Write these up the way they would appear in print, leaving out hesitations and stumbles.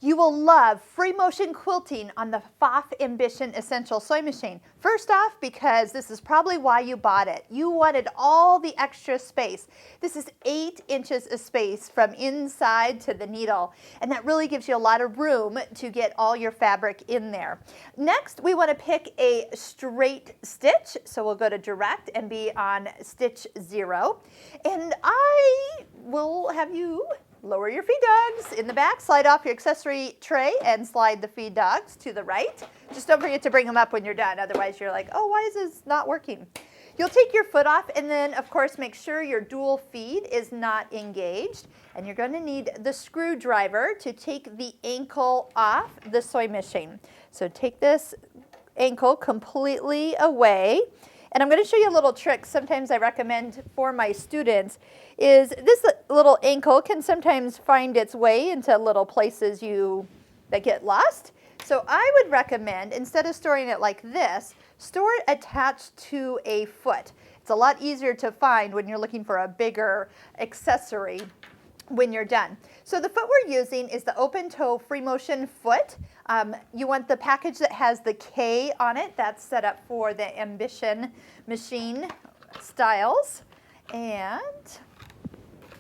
You will love free motion quilting on the Pfaff Ambition Essential sewing machine. First off, because this is probably why you bought it. You wanted all the extra space. This is 8 inches of space from inside to the needle, and that really gives you a lot of room to get all your fabric in there. Next, we want to pick a straight stitch, so we'll go to direct and be on stitch 0. And I will have you lower your feed dogs in the back, slide off your accessory tray and slide the feed dogs to the right. Just don't forget to bring them up when you're done, otherwise you're like, oh, why is this not working? You'll take your foot off and then of course make sure your dual feed is not engaged, and you're going to need the screwdriver to take the ankle off the sewing machine. So take this ankle completely away. And I'm going to show you a little trick sometimes I recommend for my students. Is this little ankle can sometimes find its way into little places that get lost. So I would recommend, instead of storing it like this, store it attached to a foot. It's a lot easier to find when you're looking for a bigger accessory when you're done. So the foot we're using is the open toe free motion foot. You want the package that has the K on it. That's set up for the Ambition machine styles. And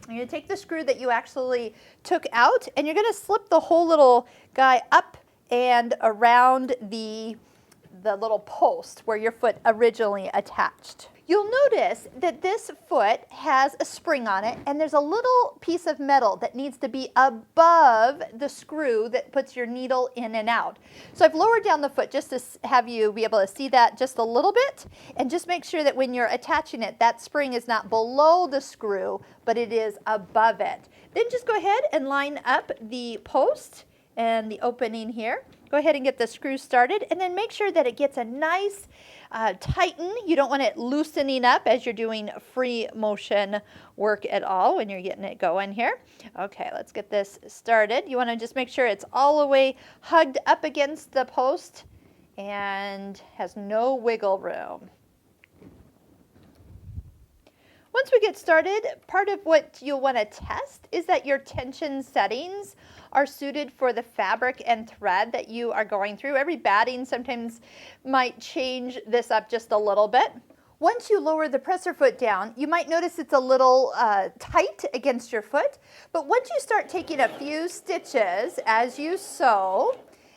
you're going to take the screw that you actually took out, and you're going to slip the whole little guy up and around the little post where your foot originally attached. You'll notice that this foot has a spring on it, and there's a little piece of metal that needs to be above the screw that puts your needle in and out. So I've lowered down the foot just to have you be able to see that just a little bit, and just make sure that when you're attaching it, that spring is not below the screw, but it is above it. Then just go ahead and line up the post and the opening here. Go ahead and get the screw started, and then make sure that it gets a nice tighten. You don't want it loosening up as you're doing free motion work at all when you're getting it going here. Okay, let's get this started. You want to just make sure it's all the way hugged up against the post and has no wiggle room. Once we get started, part of what you'll want to test is that your tension settings are suited for the fabric and thread that you are going through. Every batting sometimes might change this up just a little bit. Once you lower the presser foot down, you might notice it's a little tight against your foot, but once you start taking a few stitches as you sew,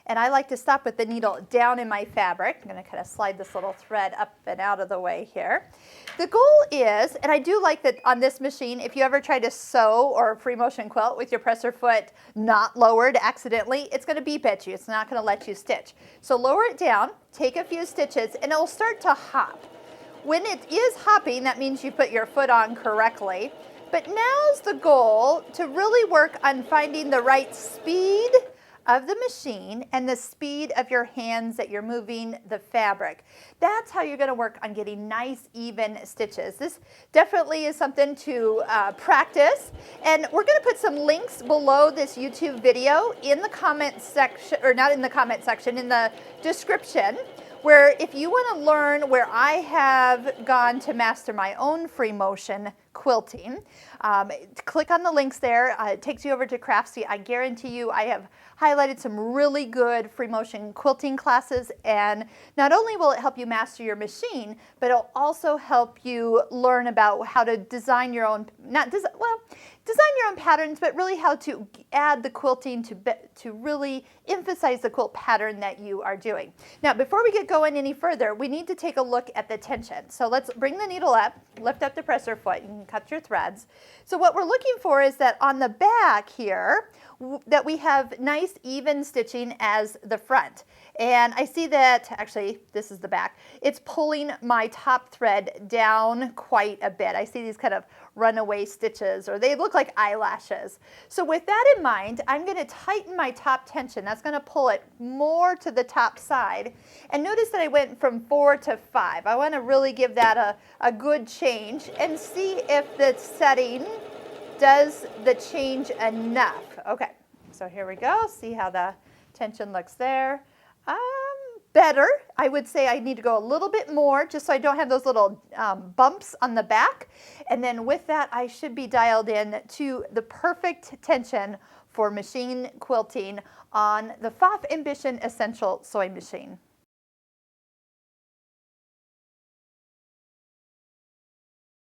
and I like to stop with the needle down in my fabric. I'm going to kind of slide this little thread up and out of the way here. The goal is, and I do like that on this machine, if you ever try to sew or free motion quilt with your presser foot not lowered accidentally, it's going to beep at you. It's not going to let you stitch. So lower it down, take a few stitches, and it will start to hop. When it is hopping, that means you put your foot on correctly. But now's the goal to really work on finding the right speed of the machine and the speed of your hands that you're moving the fabric. That's how you're going to work on getting nice even stitches. This definitely is something to practice, and we're going to put some links below this YouTube video in the comment section, or not in the comment section, in the description, where if you want to learn where I have gone to master my own free motion quilting, click on the links there. It takes you over to Craftsy. I guarantee you I have highlighted some really good free motion quilting classes, and not only will it help you master your machine, but it'll also help you learn about how to design your own, design your own patterns, but really how to add the quilting to really emphasize the quilt pattern that you are doing. Now, before we get going any further, we need to take a look at the tension. So let's bring the needle up, lift up the presser foot, you can cut your threads. So what we're looking for is that on the back here, that we have nice even stitching as the front. And I see that, actually, this is the back, it's pulling my top thread down quite a bit. I see these kind of runaway stitches, or they look like eyelashes. So with that in mind, I'm going to tighten my top tension. That's going to pull it more to the top side. And notice that I went from 4 to 5. I want to really give that a good change and see if the setting does the change enough. Okay, so here we go. See how the tension looks there. better. I would say I need to go a little bit more just so I don't have those little bumps on the back. And then with that, I should be dialed in to the perfect tension for machine quilting on the Pfaff Ambition Essential sewing machine.